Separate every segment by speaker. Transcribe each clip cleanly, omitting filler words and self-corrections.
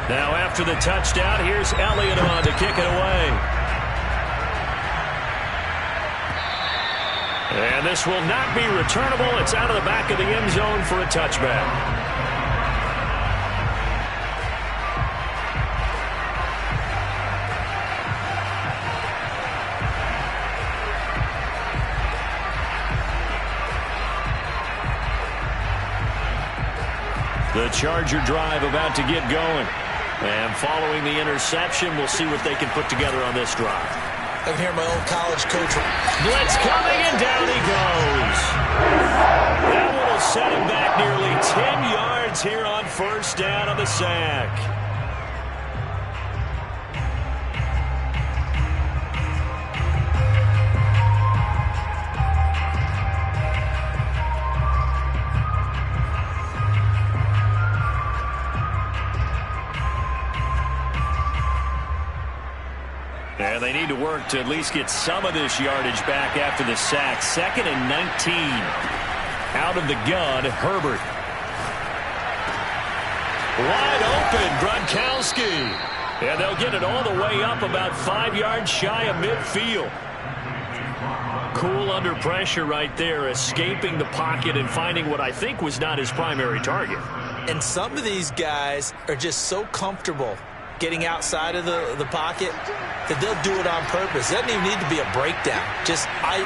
Speaker 1: Now after the touchdown, here's Elliott on to kick it away. And this will not be returnable. It's out of the back of the end zone for a touchback. The Charger drive about to get going. And following the interception, we'll see what they can put together on this drive.
Speaker 2: I can hear my old college coach.
Speaker 1: Blitz coming, and down he goes. That one will set him back nearly 10 yards here on first down on the sack. And they need to work to at least get some of this yardage back after the sack. 2nd and 19. Out of the gun, Herbert. Wide open, Gronkowski. And they'll get it all the way up about 5 yards shy of midfield. Cool under pressure right there, escaping the pocket and finding what I think was not his primary target.
Speaker 2: And some of these guys are just so comfortable getting outside of the pocket that they'll do it on purpose. It doesn't even need to be a breakdown.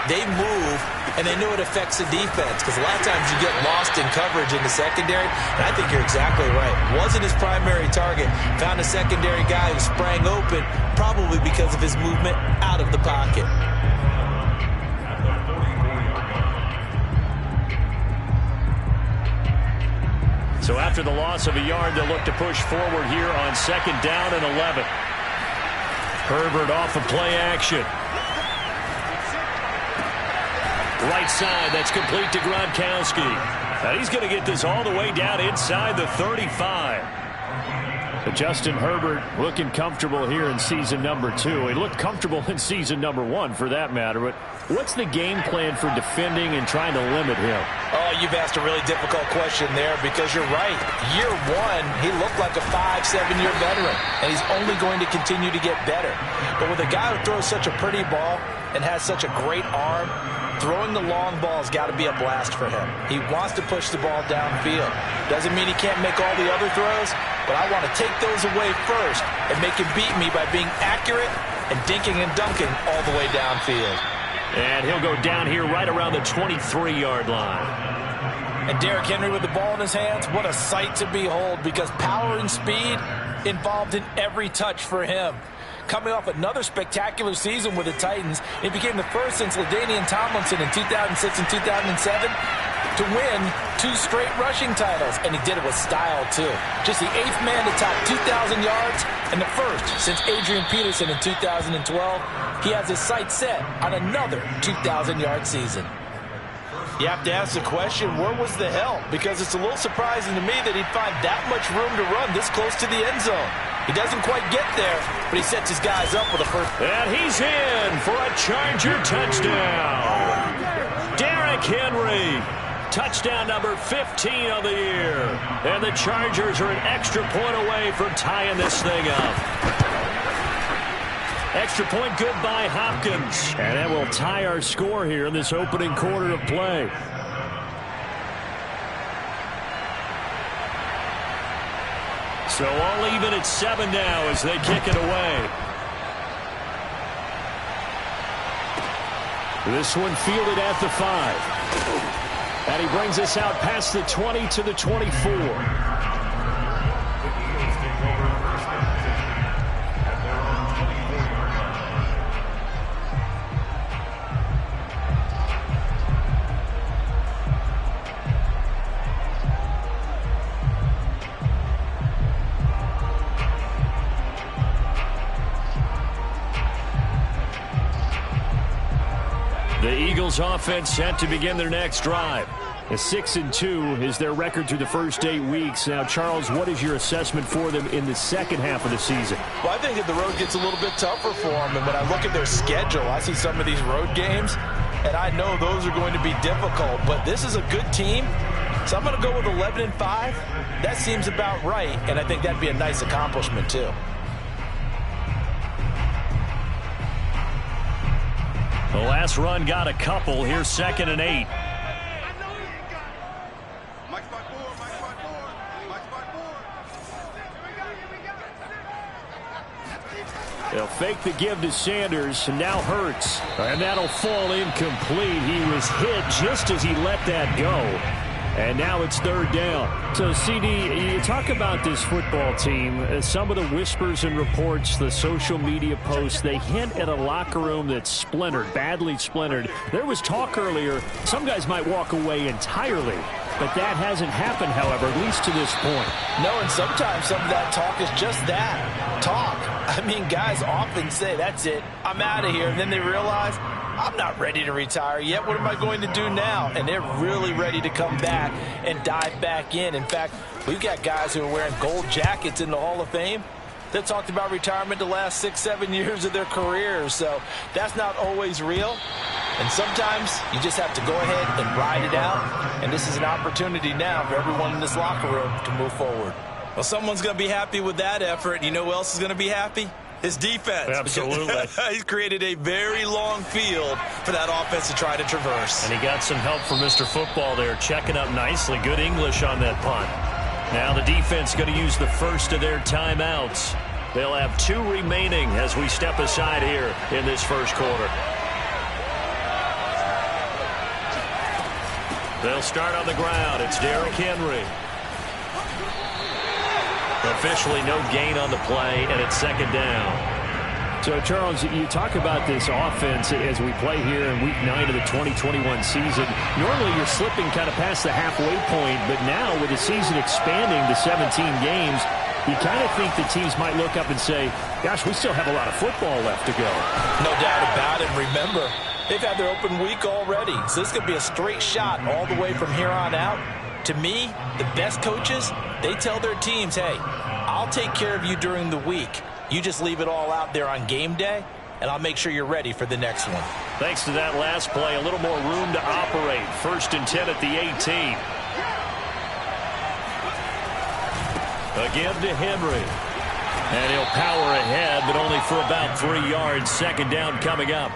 Speaker 2: They move, and they know it affects the defense, because a lot of times you get lost in coverage in the secondary, and I think you're exactly right. Wasn't his primary target. Found a secondary guy who sprang open, probably because of his movement out of the pocket.
Speaker 1: So after the loss of a yard, they'll look to push forward here on 2nd down and 11. Herbert off of play action. Right side, that's complete to Gronkowski. Now he's going to get this all the way down inside the 35. So Justin Herbert looking comfortable here in season number 2. He looked comfortable in season number 1 for that matter. But what's the game plan for defending and trying to limit him?
Speaker 2: Oh, you've asked a really difficult question there, because you're right. Year 1, he looked like a 5-7-year veteran, and he's only going to continue to get better. But with a guy who throws such a pretty ball and has such a great arm, throwing the long ball has got to be a blast for him. He wants to push the ball downfield. Doesn't mean he can't make all the other throws, but I want to take those away first and make him beat me by being accurate and dinking and dunking all the way downfield.
Speaker 1: And he'll go down here right around the 23-yard line.
Speaker 2: And Derrick Henry with the ball in his hands, what a sight to behold, because power and speed involved in every touch for him. Coming off another spectacular season with the Titans, it became the first since LaDainian Tomlinson in 2006 and 2007 to win 2 straight rushing titles, and he did it with style too. Just the 8th man to top 2,000 yards, and the first since Adrian Peterson in 2012. He has his sights set on another 2,000-yard season. You have to ask the question, where was the help? Because it's a little surprising to me that he'd find that much room to run this close to the end zone. He doesn't quite get there, but he sets his guys up with a first.
Speaker 1: And he's in for a Charger touchdown. Derrick Henry. Touchdown number 15 of the year. And the Chargers are an extra point away from tying this thing up. Extra point good by Hopkins. And that will tie our score here in this opening quarter of play. So all even at 7 now as they kick it away. This one fielded at the 5. And he brings us out past the 20 to the 24. The Eagles offense set to begin their next drive. A 6-2 is their record through the first 8 weeks. Now, Charles, what is your assessment for them in the second half of the season?
Speaker 2: Well, I think that the road gets a little bit tougher for them. And when I look at their schedule, I see some of these road games, and I know those are going to be difficult. But this is a good team So I'm going to go with 11-5. That seems about right, and I think that'd be a nice accomplishment, too.
Speaker 1: The last run got a couple. Here's 2nd and 8. They'll fake the give to Sanders, and now Hurts. And that'll fall incomplete. He was hit just as he let that go. And now it's 3rd down. So, CD, you talk about this football team. Some of the whispers and reports, the social media posts, they hint at a locker room that's splintered, badly splintered. There was talk earlier, some guys might walk away entirely. But that hasn't happened, however, at least to this point.
Speaker 2: No, and sometimes some of that talk is just that, talk. I mean, guys often say, that's it, I'm out of here. And then they realize, I'm not ready to retire yet. What am I going to do now? And they're really ready to come back and dive back in. In fact, we've got guys who are wearing gold jackets in the Hall of Fame that talked about retirement the last 6-7 years of their careers. So that's not always real. And sometimes you just have to go ahead and ride it out. And this is an opportunity now for everyone in this locker room to move forward.
Speaker 3: Well, someone's going to be happy with that effort. You know who else is going to be happy? His defense.
Speaker 1: Absolutely.
Speaker 3: He's created a very long field for that offense to try to traverse.
Speaker 1: And he got some help from Mr. Football there, checking up nicely. Good English on that punt. Now the defense going to use the first of their timeouts. They'll have 2 remaining as we step aside here in this first quarter. They'll start on the ground. It's Derrick Henry. Officially no gain on the play, and it's 2nd down. So, Charles, you talk about this offense as we play here in Week 9 of the 2021 season. Normally you're slipping kind of past the halfway point, but now with the season expanding to 17 games, you kind of think the teams might look up and say, gosh, we still have a lot of football left to go.
Speaker 2: No doubt about it. Remember, they've had their open week already, so this could be a straight shot all the way from here on out. To me, the best coaches, they tell their teams, hey, I'll take care of you during the week. You just leave it all out there on game day, and I'll make sure you're ready for the next one.
Speaker 1: Thanks to that last play, a little more room to operate. 1st and 10 at the 18. Again to Henry. And he'll power ahead, but only for about 3 yards. 2nd down coming up.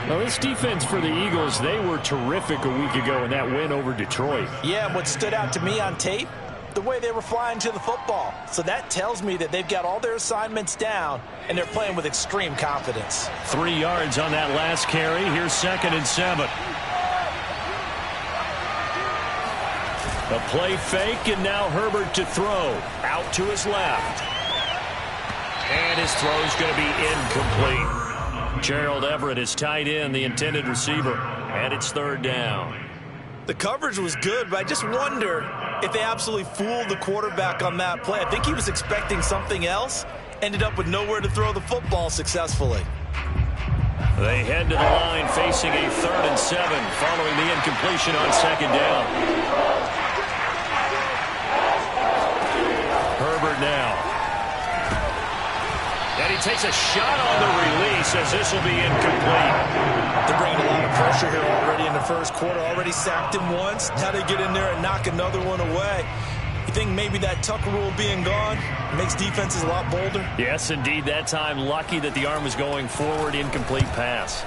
Speaker 1: Well, this defense for the Eagles, they were terrific a week ago in that win over Detroit.
Speaker 2: Yeah, what stood out to me on tape, the way they were flying to the football. So that tells me that they've got all their assignments down, and they're playing with extreme confidence.
Speaker 1: 3 yards on that last carry. Here's 2nd and 7. A play fake, and now Herbert to throw. Out to his left. And his throw's going to be incomplete. Gerald Everett is tight end, the intended receiver, and it's 3rd down.
Speaker 3: The coverage was good, but I just wonder if they absolutely fooled the quarterback on that play. I think he was expecting something else, ended up with nowhere to throw the football successfully.
Speaker 1: They head to the line facing a 3rd and 7 following the incompletion on 2nd down. Herbert now. And he takes a shot on the release as this will be incomplete.
Speaker 3: They're bringing a lot of pressure here already in the first quarter. Already sacked him once. Now they get in there and knock another one away. You think maybe that Tucker rule being gone makes defenses a lot bolder?
Speaker 1: Yes, indeed. That time lucky that the arm was going forward. Incomplete pass.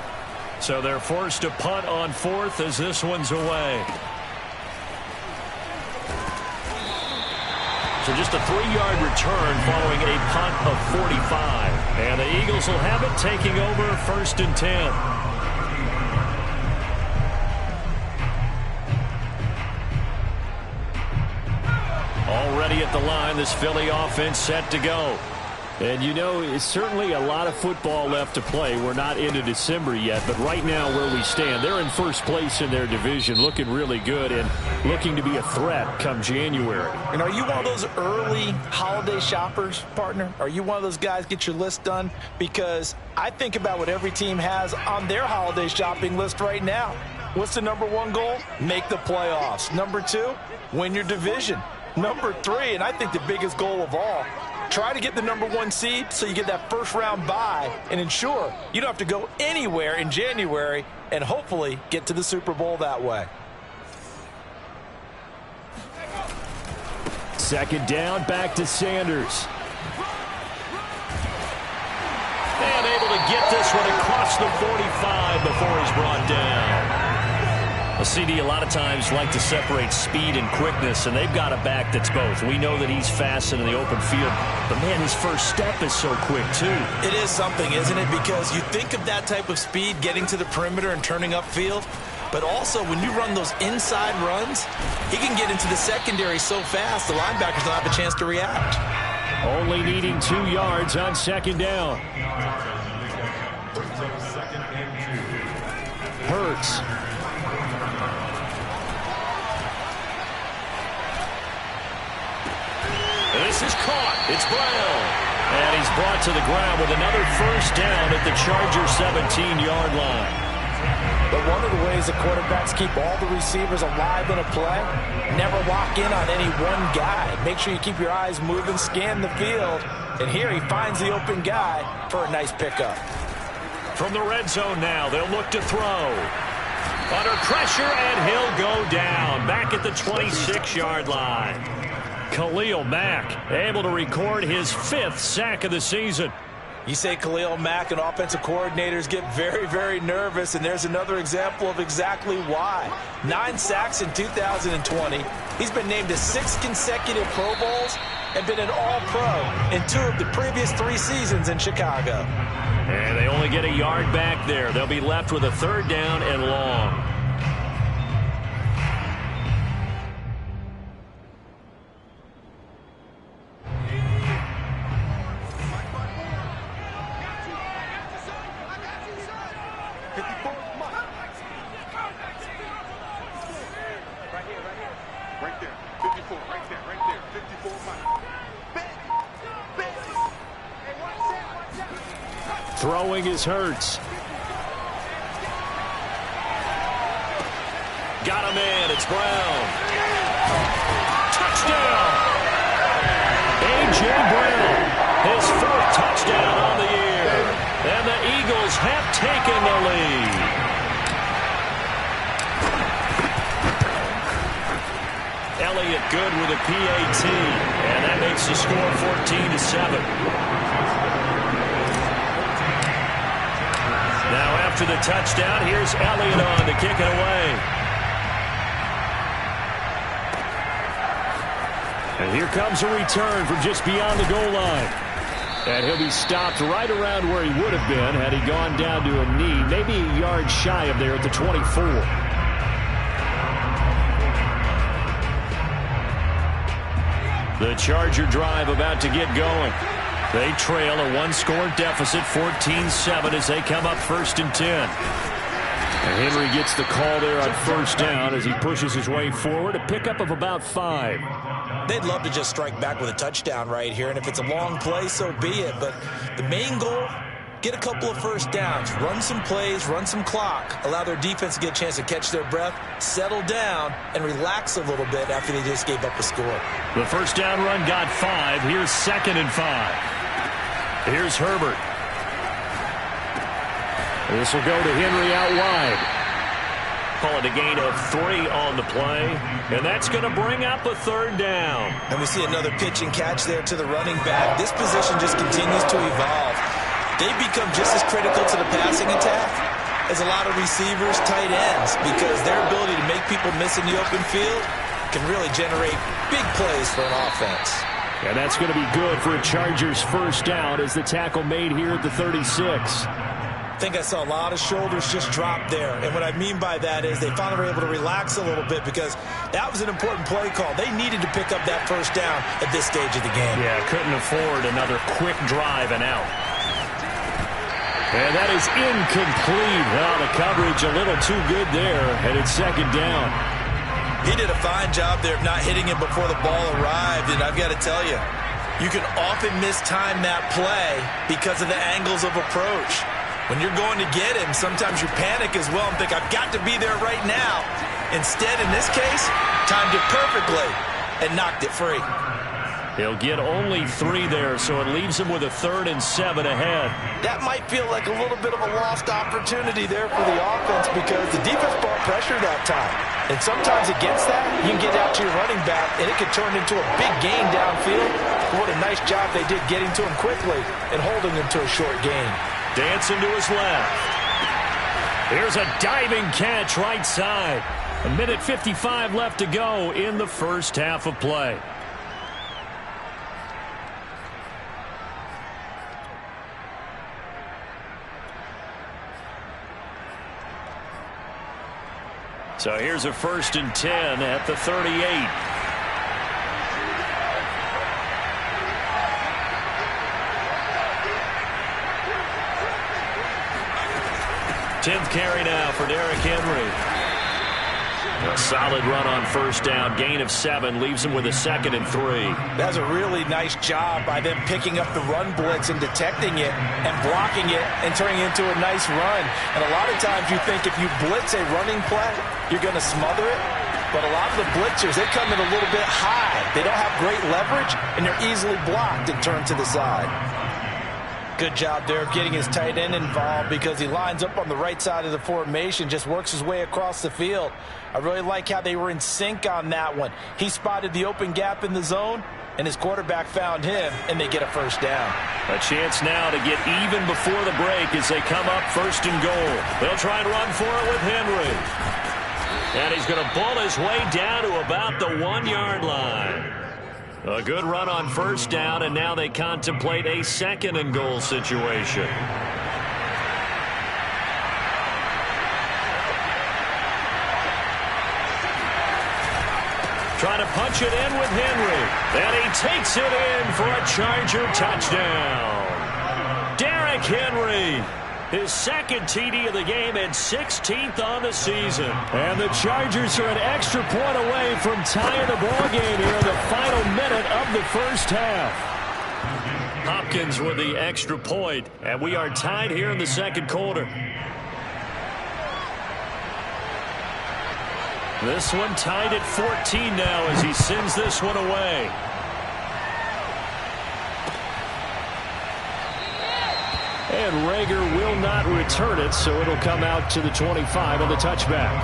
Speaker 1: So they're forced to punt on 4th as this one's away. So just a 3-yard return following a punt of 45. And the Eagles will have it, taking over 1st and 10. Already at the line, this Philly offense set to go. And you know, it's certainly a lot of football left to play. We're not into December yet, but right now where we stand, they're in first place in their division, looking really good and looking to be a threat come January.
Speaker 2: And are you one of those early holiday shoppers, partner? Are you one of those guys get your list done? Because I think about what every team has on their holiday shopping list right now. What's the #1 goal? Make the playoffs. #2, win your division. #3, and I think the biggest goal of all, try to get the #1 seed so you get that first-round bye and ensure you don't have to go anywhere in January and hopefully get to the Super Bowl that way.
Speaker 1: Second down, back to Sanders. And able to get this one across the 45 before he's brought down. A CD a lot of times like to separate speed and quickness, and they've got a back that's both. We know that he's fast in the open field, but man, his first step is so quick too.
Speaker 3: It is something, isn't it? Because you think of that type of speed getting to the perimeter and turning upfield, but also when you run those inside runs, he can get into the secondary so fast the linebackers don't have a chance to react.
Speaker 1: Only needing 2 yards on second down. Hurts. This is caught. It's Brown. And he's brought to the ground with another first down at the Chargers' 17-yard line.
Speaker 2: But one of the ways the quarterbacks keep all the receivers alive in a play, never lock in on any one guy. Make sure you keep your eyes moving, scan the field. And here he finds the open guy for a nice pickup.
Speaker 1: From the red zone now, they'll look to throw. Under pressure, and he'll go down. Back at the 26-yard line. Khalil Mack able to record his 5th sack of the season.
Speaker 3: You say Khalil Mack and offensive coordinators get very, very nervous, and there's another example of exactly why. 9 sacks in 2020. He's been named to 6 consecutive Pro Bowls and been an All-Pro in 2 of the previous 3 seasons in Chicago.
Speaker 1: And they only get a yard back there. They'll be left with a 3rd down and long. Throwing is Hurts. Got him in. It's Brown. Touchdown. A.J. Brown. His 4th touchdown on the year. And the Eagles have taken the lead. Elliott good with a PAT. And that makes the score 14-7. Now after the touchdown, here's Elliott on to kick it away. And here comes a return from just beyond the goal line. And he'll be stopped right around where he would have been had he gone down to a knee, maybe a yard shy of there at the 24. The Charger drive about to get going. They trail a 1-score deficit, 14-7, as they come up 1st and 10. And Henry gets the call there on 1st down as he pushes his way forward, a pickup of about 5.
Speaker 3: They'd love to just strike back with a touchdown right here, and if it's a long play, so be it. But the main goal, get a couple of first downs, run some plays, run some clock, allow their defense to get a chance to catch their breath, settle down, and relax a little bit after they just gave up a score.
Speaker 1: The first down run got 5. Here's 2nd and 5. Here's Herbert. This will go to Henry out wide. Call it a gain of 3 on the play. And that's going to bring up a 3rd down.
Speaker 3: And we see another pitch and catch there to the running back. This position just continues to evolve. They become just as critical to the passing attack as a lot of receivers, tight ends, because their ability to make people miss in the open field can really generate big plays for an offense.
Speaker 1: And that's going to be good for a Chargers 1st down as the tackle made here at the 36.
Speaker 3: I think I saw a lot of shoulders just drop there. And what I mean by that is they finally were able to relax a little bit because that was an important play call. They needed to pick up that 1st down at this stage of the game.
Speaker 1: Yeah, couldn't afford another quick drive and out. And that is incomplete. Well, the coverage a little too good there, and it's 2nd down.
Speaker 3: He did a fine job there of not hitting him before the ball arrived, and I've got to tell you, you can often mistime that play because of the angles of approach. When you're going to get him, sometimes you panic as well and think, I've got to be there right now. Instead, in this case, timed it perfectly and knocked it free.
Speaker 1: He'll get only 3 there, so it leaves him with a 3rd and 7 ahead.
Speaker 2: That might feel like a little bit of a lost opportunity there for the offense because the defense brought pressure that time. And sometimes against that, you can get out to your running back, and it could turn into a big gain downfield. What a nice job they did getting to him quickly and holding him to a short gain.
Speaker 1: Dancing to his left. Here's a diving catch right side. 1:55 left to go in the first half of play. So here's a 1st and 10 at the 38. Tenth carry now for Derrick Henry. A solid run on 1st down. Gain of 7 leaves him with a 2nd and 3.
Speaker 2: That's a really nice job by them picking up the run blitz and detecting it and blocking it and turning it into a nice run. And a lot of times you think if you blitz a running play, you're going to smother it. But a lot of the blitzers, they come in a little bit high. They don't have great leverage, and they're easily blocked and turned to the side. Good job there of getting his tight end involved because he lines up on the right side of the formation, just works his way across the field. I really like how they were in sync on that one. He spotted the open gap in the zone, and his quarterback found him, and they get a 1st down.
Speaker 1: A chance now to get even before the break as they come up 1st and goal. They'll try and run for it with Henry. And he's going to bull his way down to about the 1-yard line. A good run on 1st down, and now they contemplate a 2nd and goal situation. Trying to punch it in with Henry. And he takes it in for a Charger touchdown. Derrick Henry, his 2nd TD of the game and 16th on the season. And the Chargers are an extra point away from tying the ball game here in the final minute of the first half. Hopkins with the extra point, and we are tied here in the 2nd quarter. This one tied at 14 now as he sends this one away. And Rager will not return it, so it'll come out to the 25 on the touchback.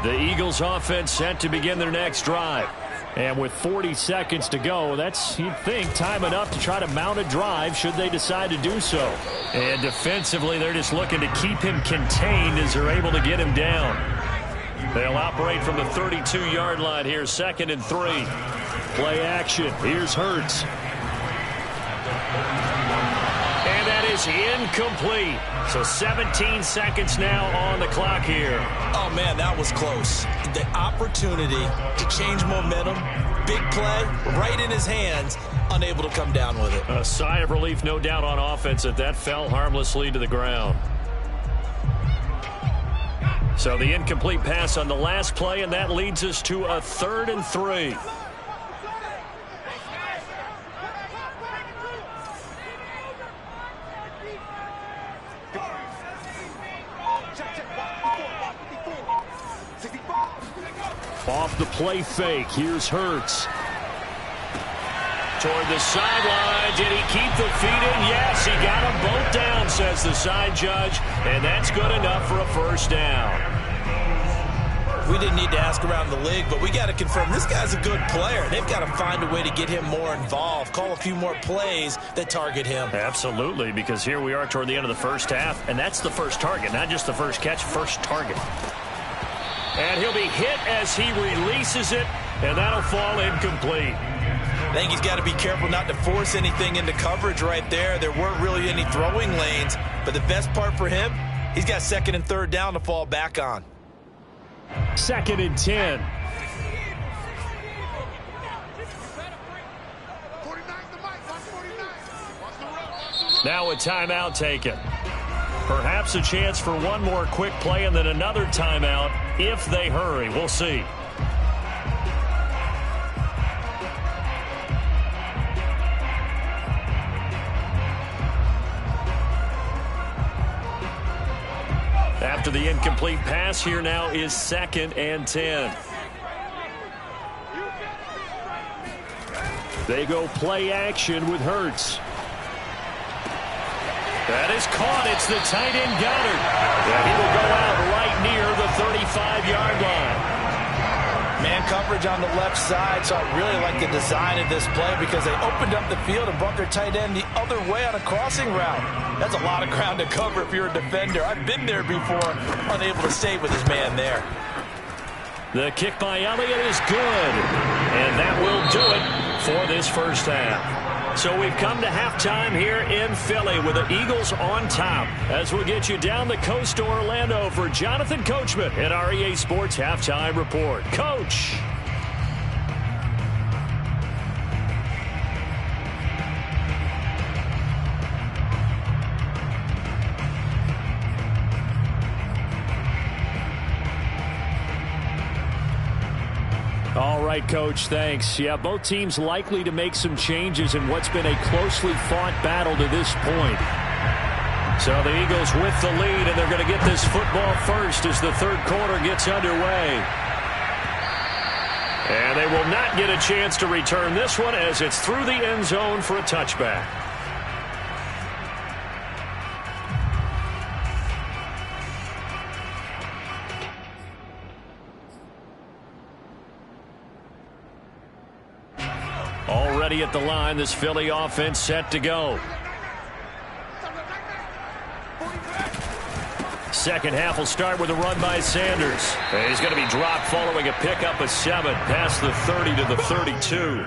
Speaker 1: The Eagles offense set to begin their next drive. And with 40 seconds to go, that's, you'd think, time enough to try to mount a drive should they decide to do so. And defensively, they're just looking to keep him contained as they're able to get him down. They'll operate from the 32-yard line here, 2nd and 3. Play action. Here's Hurts. And that is incomplete. So 17 seconds now on the clock here.
Speaker 3: Oh, man, that was close. The opportunity to change momentum, big play, right in his hands, unable to come down with it.
Speaker 1: A sigh of relief, no doubt, on offense that fell harmlessly to the ground. So the incomplete pass on the last play, and that leads us to a 3rd and 3. Off the play fake, here's Hurts. Toward the sideline, did he keep the feet in? Yes, he got them both down, says the side judge, and that's good enough for a 1st down.
Speaker 3: We didn't need to ask around the league, but we got to confirm this guy's a good player. They've got to find a way to get him more involved, call a few more plays that target him.
Speaker 1: Absolutely, because here we are toward the end of the first half, and that's the first target, not just the first catch, first target. And he'll be hit as he releases it, and that'll fall incomplete.
Speaker 3: I think he's got to be careful not to force anything into coverage right there. There weren't really any throwing lanes, but the best part for him, he's got 2nd and 3rd down to fall back on.
Speaker 1: 2nd and 10. Now a timeout taken. Perhaps a chance for one more quick play and then another timeout if they hurry. We'll see. after the incomplete pass. Here now is 2nd and 10. They go play action with Hurts. That is caught. It's the tight end Goddard. And he will go out right near the 35-yard line.
Speaker 2: Man coverage on the left side, so I really like the design of this play because they opened up the field and brought their tight end the other way on a crossing route. That's a lot of ground to cover if you're a defender. I've been there before, unable to stay with his man there.
Speaker 1: The kick by Elliott is good, and that will do it for this first half. So we've come to halftime here in Philly with the Eagles on top. As we'll get you down the coast to Orlando for Jonathan Coachman at our EA Sports Halftime Report. Coach. All right, Coach, thanks. Yeah, both teams likely to make some changes in what's been a closely fought battle to this point. So the Eagles with the lead, and they're going to get this football first as the third quarter gets underway. And they will not get a chance to return this one as it's through the end zone for a touchback. Already at the line, this Philly offense set to go. Second half will start with a run by Sanders. And he's going to be dropped following a pickup of 7 past the 30 to the 32.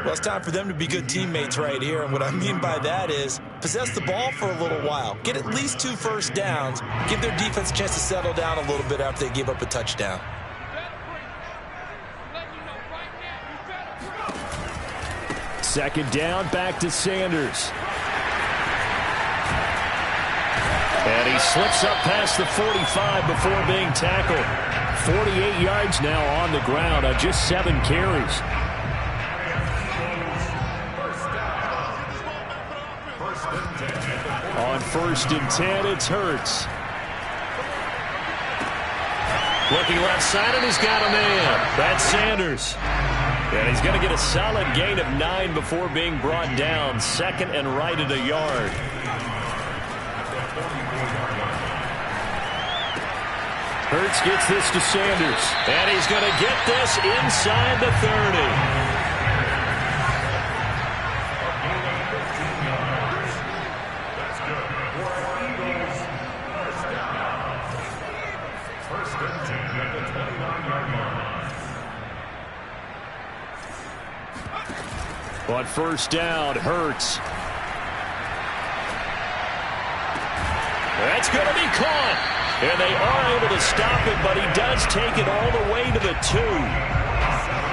Speaker 3: Well, it's time for them to be good teammates right here. And what I mean by that is possess the ball for a little while. Get at least 2 first downs. Give their defense a chance to settle down a little bit after they give up a touchdown.
Speaker 1: Second down, back to Sanders. And he slips up past the 45 before being tackled. 48 yards now on the ground on just 7 carries. On 1st and 10, it's Hurts. Looking left side, and he's got a man. That's Sanders. And he's going to get a solid gain of 9 before being brought down. 2nd and right at a yard. Hurts gets this to Sanders. And he's going to get this inside the 30. On 1st down, Hurts. That's going to be caught. And they are able to stop it, but he does take it all the way to the 2.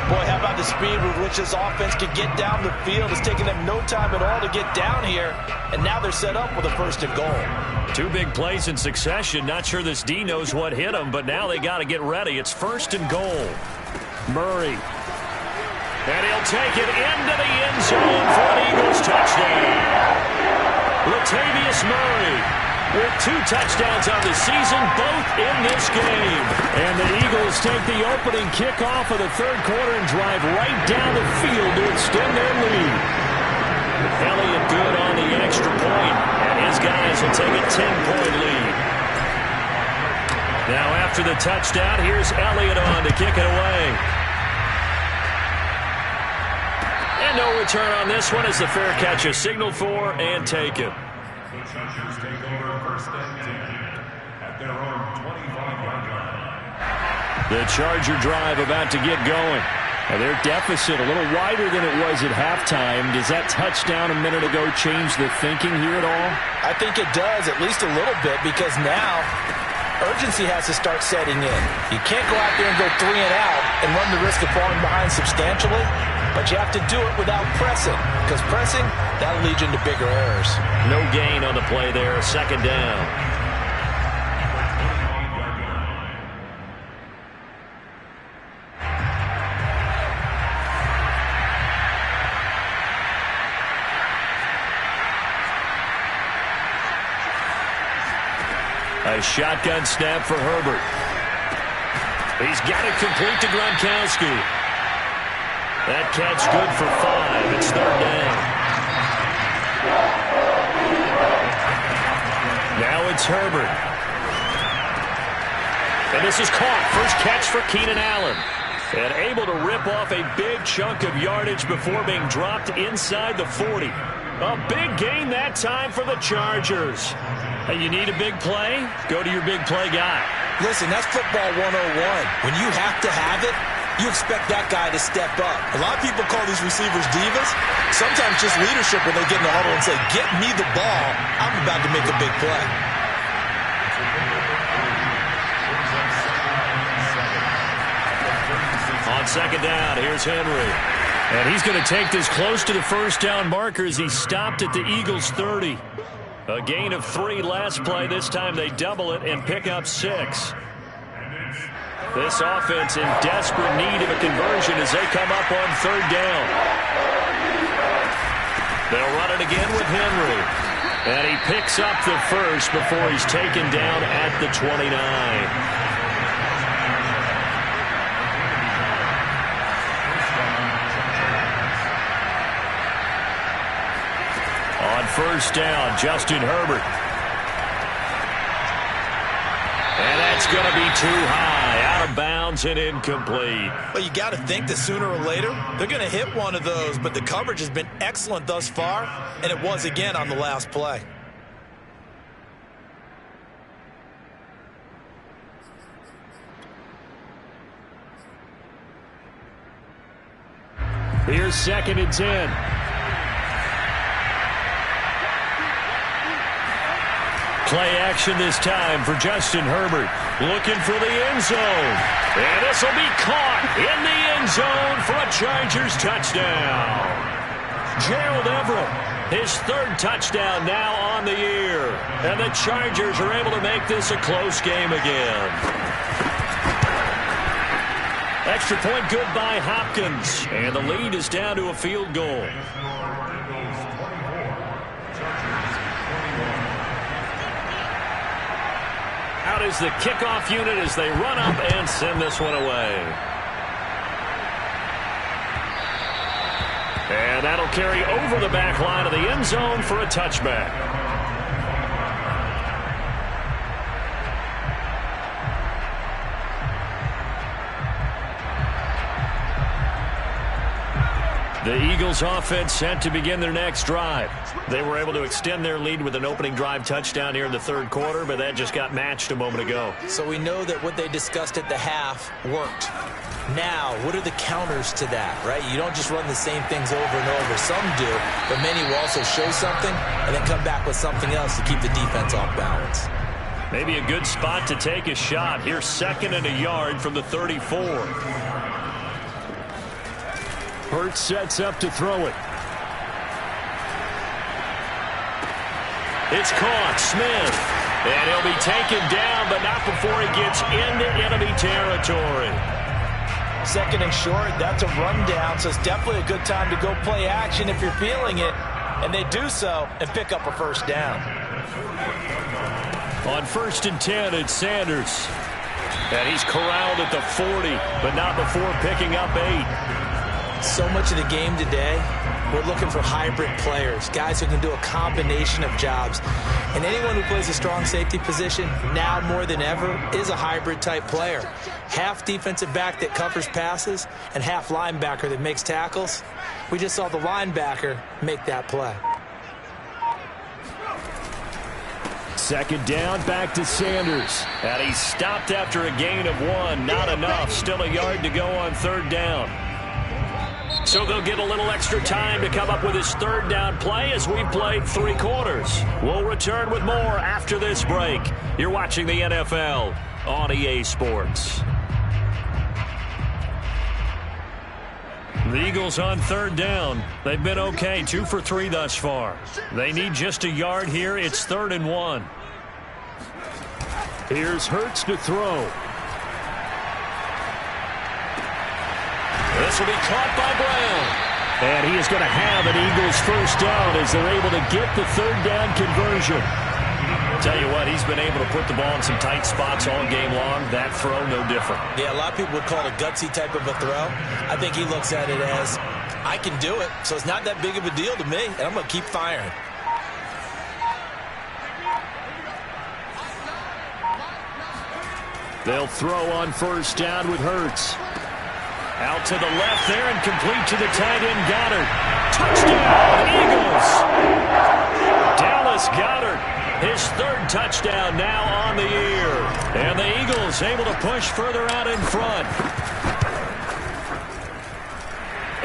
Speaker 2: Boy, how about the speed with which this offense can get down the field? It's taking them no time at all to get down here. And now they're set up with a 1st and goal.
Speaker 1: 2 big plays in succession. Not sure this D knows what hit him, but now they got to get ready. It's 1st and goal. Murray. And he'll take it into the end zone for an Eagles touchdown. Latavius Murray with 2 touchdowns on the season, both in this game. And the Eagles take the opening kickoff of the 3rd quarter and drive right down the field to extend their lead. Elliott good on the extra point, and his guys will take a 10-point lead. Now after the touchdown, here's Elliott on to kick it away. And no return on this one as the fair catch is signaled for and taken.
Speaker 4: The Chargers take over 1st and 10 at their own 25-yard line.
Speaker 1: The Charger drive about to get going. Now their deficit a little wider than it was at halftime. Does that touchdown a minute ago change the thinking here at all?
Speaker 2: I think it does, at least a little bit, because now urgency has to start setting in. You can't go out there and go 3 and out and run the risk of falling behind substantially, but you have to do it without pressing, because pressing, that'll lead you into bigger errors.
Speaker 1: No gain on the play there, 2nd down. A A shotgun snap for Herbert. He's got it complete to Gronkowski. That catch good for 5. It's third down. Now it's Herbert. And this is caught. First catch for Keenan Allen. And able to rip off a big chunk of yardage before being dropped inside the 40. A big gain that time for the Chargers. Hey, you need a big play? Go to your big play guy.
Speaker 3: Listen, that's football 101. When you have to have it, you expect that guy to step up. A lot of people call these receivers divas. Sometimes just leadership when they get in the huddle and say, get me the ball. I'm about to make a big play.
Speaker 1: On second down, here's Henry. And he's going to take this close to the first down marker as he stopped at the Eagles' 30. A gain of 3 last play. This time they double it and pick up 6. This offense in desperate need of a conversion as they come up on third down. They'll run it again with Henry. And he picks up the first before he's taken down at the 29. On first down, Justin Herbert. And that's going to be too high, out of bounds and incomplete.
Speaker 3: Well, you got to think that sooner or later, they're going to hit one of those, but the coverage has been excellent thus far, and it was again on the last play.
Speaker 1: Here's 2nd and 10. Play action this time for Justin Herbert. Looking for the end zone. And this will be caught in the end zone for a Chargers touchdown. Gerald Everett, his 3rd touchdown now on the year. And the Chargers are able to make this a close game again. Extra point good by Hopkins. And the lead is down to a field goal. Out is the kickoff unit as they run up and send this one away. And that'll carry over the back line of the end zone for a touchback. The Eagles offense set to begin their next drive. They were able to extend their lead with an opening drive touchdown here in the 3rd quarter, but that just got matched a moment ago.
Speaker 3: So we know that what they discussed at the half worked. Now, what are the counters to that, right? You don't just run the same things over and over. Some do, but many will also show something and then come back with something else to keep the defense off balance.
Speaker 1: Maybe a good spot to take a shot. Here's 2nd and a yard from the 34. Hurts sets up to throw it. It's caught. Smith. And he'll be taken down, but not before he gets into enemy territory.
Speaker 2: 2nd and short, that's a rundown, so it's definitely a good time to go play action if you're feeling it. And they do so and pick up a first down.
Speaker 1: On 1st and 10, it's Sanders. And he's corralled at the 40, but not before picking up 8.
Speaker 3: So much of the game today, we're looking for hybrid players, guys who can do a combination of jobs. And anyone who plays a strong safety position, now more than ever, is a hybrid type player. Half defensive back that covers passes and half linebacker that makes tackles. We just saw the linebacker make that play.
Speaker 1: 2nd down, back to Sanders. And he stopped after a gain of 1. Not enough. Still a yard to go on 3rd down. So they'll get a little extra time to come up with his 3rd down play as we've played 3 quarters. We'll return with more after this break. You're watching the NFL on EA Sports. The Eagles on 3rd down. They've been okay, 2 for 3 thus far. They need just a yard here. It's 3rd and 1. Here's Hurts to throw. This will be caught by Brown. And he is going to have an Eagles first down as they're able to get the 3rd down conversion. Tell you what, he's been able to put the ball in some tight spots all game long. That throw, no different.
Speaker 3: Yeah, a lot of people would call it a gutsy type of a throw. I think he looks at it as, I can do it, so it's not that big of a deal to me, and I'm going to keep firing.
Speaker 1: They'll throw on first down with Hurts. Out to the left there and complete to the tight end, Goddard. Touchdown, Eagles! Dallas Goddard, his third touchdown now on the year. And the Eagles able to push further out in front.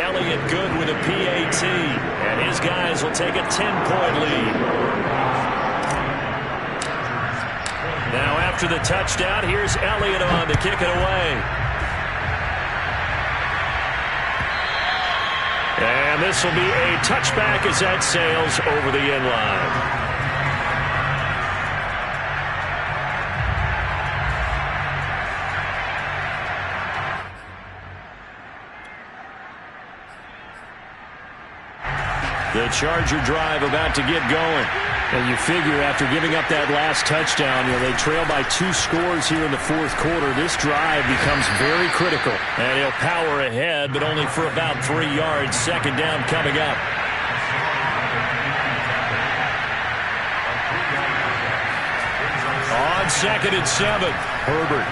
Speaker 1: Elliott good with a PAT, and his guys will take a 10-point lead. Now after the touchdown, here's Elliott on to kick it away. And this will be a touchback as that sails over the end line. The Charger drive about to get going. And you figure after giving up that last touchdown, they trail by 2 scores here in the fourth quarter. This drive becomes very critical. And he'll power ahead, but only for about 3 yards. Second down coming up. On 2nd and 7, Herbert.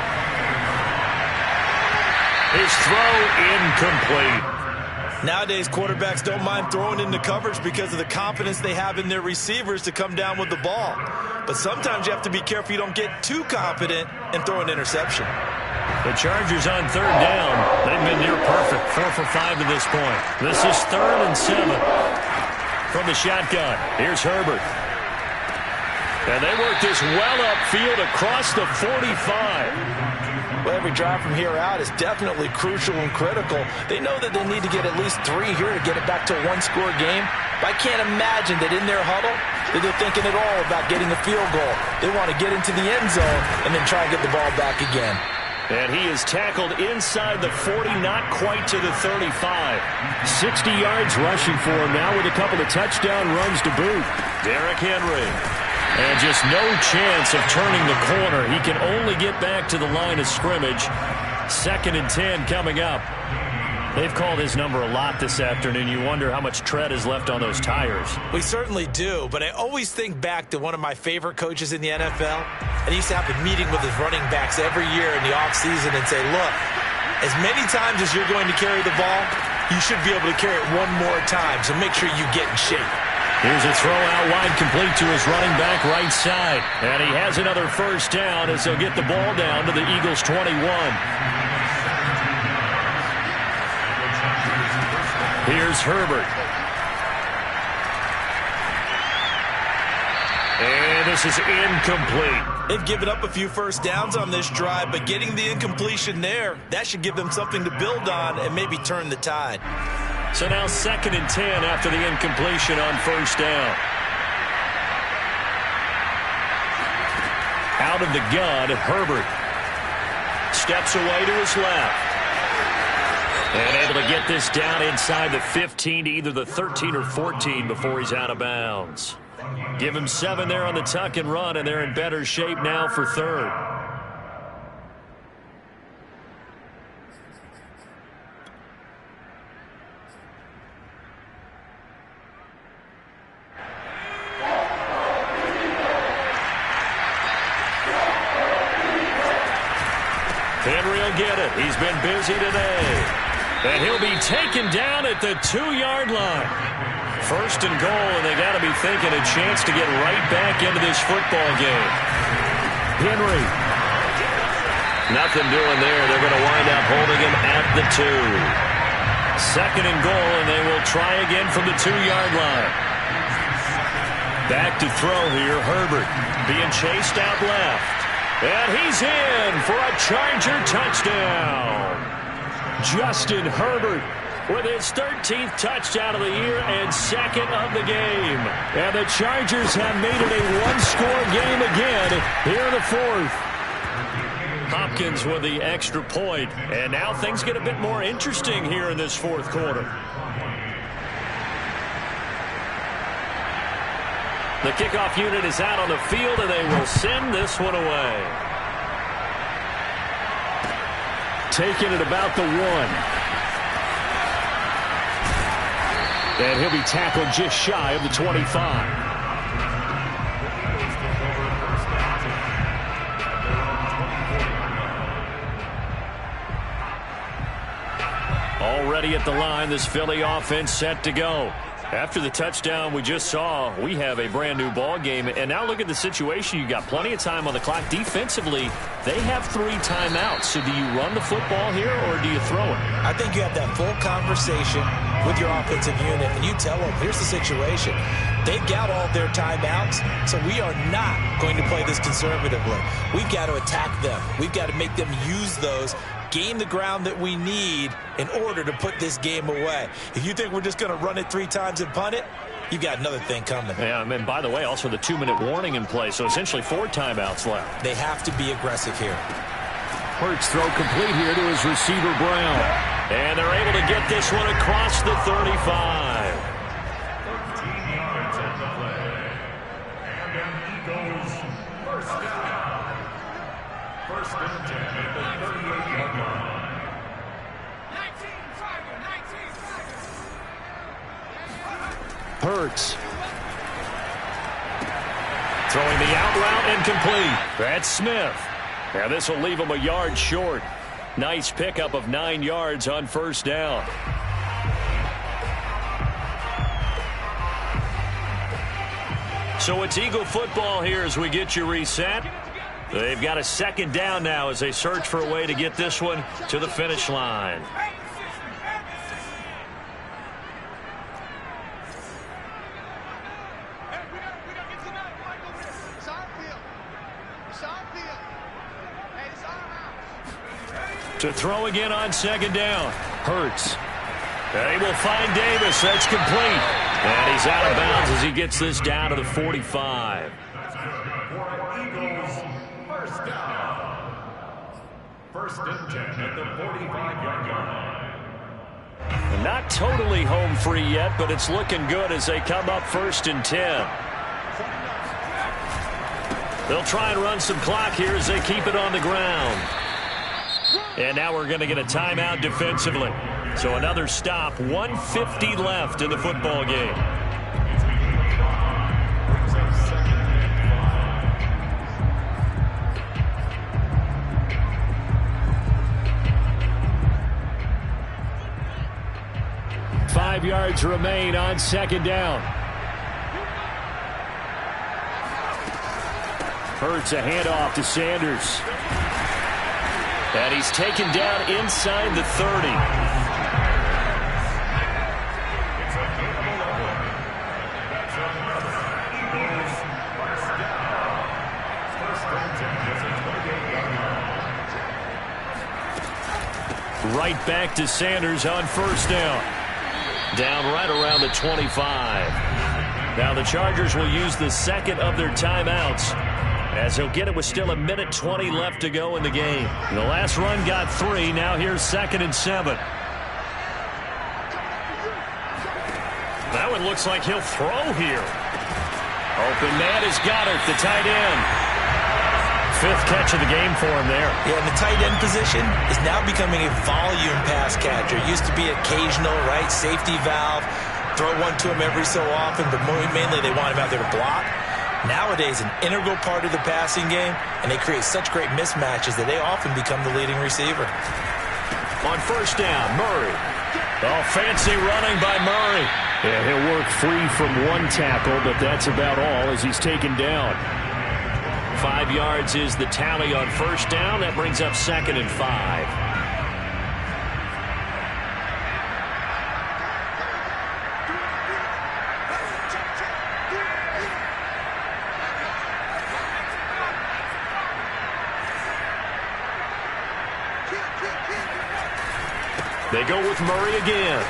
Speaker 1: His throw incomplete.
Speaker 3: Nowadays, quarterbacks don't mind throwing into coverage because of the confidence they have in their receivers to come down with the ball. But sometimes you have to be careful you don't get too confident and throw an interception.
Speaker 1: The Chargers on third down. They've been near perfect, 4 for 5 to this point. This is 3rd and 7 from the shotgun. Here's Herbert. And they work this well upfield across the 45.
Speaker 2: Well, every drive from here out is definitely crucial and critical. They know that they need to get at least 3 here to get it back to a 1-score game. But I can't imagine that in their huddle that they're thinking at all about getting a field goal. They want to get into the end zone and then try and get the ball back again.
Speaker 1: And he is tackled inside the 40, not quite to the 35. 60 yards rushing for him now with a couple of touchdown runs to boot. Derrick Henry. And just no chance of turning the corner. He can only get back to the line of scrimmage. 2nd and 10 coming up. They've called his number a lot this afternoon. You wonder how much tread is left on those tires.
Speaker 3: We certainly do, but I always think back to one of my favorite coaches in the NFL. And he used to have a meeting with his running backs every year in the offseason and say, look, as many times as you're going to carry the ball, you should be able to carry it one more time, so make sure you get in shape.
Speaker 1: Here's a throw out wide complete to his running back right side. And he has another first down as they'll get the ball down to the Eagles' 21. Here's Herbert. And this is incomplete.
Speaker 3: They've given up a few first downs on this drive, but getting the incompletion there, that should give them something to build on and maybe turn the tide.
Speaker 1: So now 2nd and 10 after the incompletion on first down. Out of the gun, Herbert steps away to his left. And able to get this down inside the 15 to either the 13 or 14 before he's out of bounds. Give him 7 there on the tuck and run, and they're in better shape now for 3rd. Henry will get it. He's been busy today. And he'll be taken down at the 2-yard line. 1st and goal, and they got to be thinking a chance to get right back into this football game. Henry. Nothing doing there. They're going to wind up holding him at the 2. 2nd and goal, and they will try again from the 2-yard line. Back to throw here, Herbert. Being chased out left. And he's in for a Charger touchdown. Justin Herbert with his 13th touchdown of the year and 2nd of the game. And the Chargers have made it a 1-score game again here in the 4th. Hopkins with the extra point. And now things get a bit more interesting here in this 4th quarter. The kickoff unit is out on the field, and they will send this one away. Taking it about the 1. And he'll be tackled just shy of the 25. Already at the line, this Philly offense set to go. After the touchdown we just saw, we have a brand new ball game. And now look at the situation. You got plenty of time on the clock. Defensively, they have 3 timeouts. So do you run the football here or do you throw it?
Speaker 3: I think you have that full conversation with your offensive unit, and you tell them, here's the situation. They've got all their timeouts, so we are not going to play this conservatively. We've got to attack them. We've got to make them use those, gain the ground that we need in order to put this game away. If you think we're just going to run it 3 times and punt it, you've got another thing coming.
Speaker 1: Yeah, and by the way, also the 2-minute warning in play, so essentially 4 timeouts left.
Speaker 3: They have to be aggressive here.
Speaker 1: Hurts throw complete here to his receiver, Brown. And they're able to get this one across the 35.
Speaker 4: 13 yards on the play. And an Eagles first down. First and 10 at the 38-yard line.
Speaker 1: 19. Hurts. Throwing the out route and complete. That's Smith. Now this will leave him a yard short. Nice pickup of 9 yards on first down. So it's Eagle football here as we get you reset. They've got a second down now as they search for a way to get this one to the finish line. To throw again on second down. Hurts. They will find Davis. That's complete. And he's out of bounds as he gets this down to the 45.
Speaker 4: Eagles first down. First and 10 at the 45-yard line.
Speaker 1: Not totally home free yet, but it's looking good as they come up first and 10. They'll try and run some clock here as they keep it on the ground. And now we're going to get a timeout defensively. So another stop, 1:50 left in the football game. Five yards remain on second down. Hurts a handoff to Sanders. And he's taken down inside the 30. Right back to Sanders on first down. Down right around the 25. Now the Chargers will use the second of their timeouts, as he'll get it with still 1:20 left to go in the game. The last run got 3. Now here's 2nd and 7. That one looks like he'll throw here. Open man is Goddard, the tight end. 5th catch of the game for him there.
Speaker 3: Yeah, and the tight end position is now becoming a volume pass catcher. It used to be occasional, right, safety valve. Throw one to him every so often, but mainly they want him out there to block. Nowadays, an integral part of the passing game, and they create such great mismatches that they often become the leading receiver.
Speaker 1: On first down, Murray. Oh, fancy running by Murray. Yeah, he'll work free from one tackle, but that's about all as he's taken down. 5 yards is the tally on first down. That brings up 2nd and 5. They go with Murray again.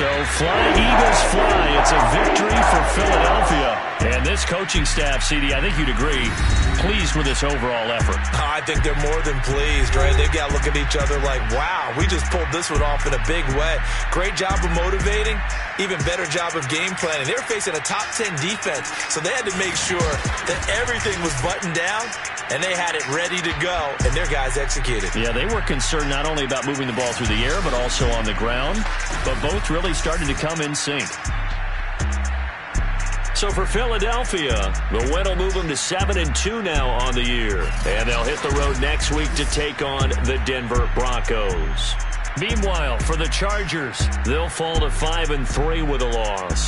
Speaker 1: So fly, Eagles fly. It's a victory for Philadelphia. And this coaching staff, CD, I think you'd agree, pleased with this overall effort.
Speaker 3: I think they're more than pleased, right? They've got to look at each other like, wow, we just pulled this one off in a big way. Great job of motivating, even better job of game planning. They were facing a top 10 defense, so they had to make sure that everything was buttoned down, and they had it ready to go, and their guys executed.
Speaker 1: Yeah, they were concerned not only about moving the ball through the air, but also on the ground, but both really started to come in sync. So for Philadelphia, the win will move them to 7-2 now on the year. And they'll hit the road next week to take on the Denver Broncos. Meanwhile, for the Chargers, they'll fall to 5-3 with a loss.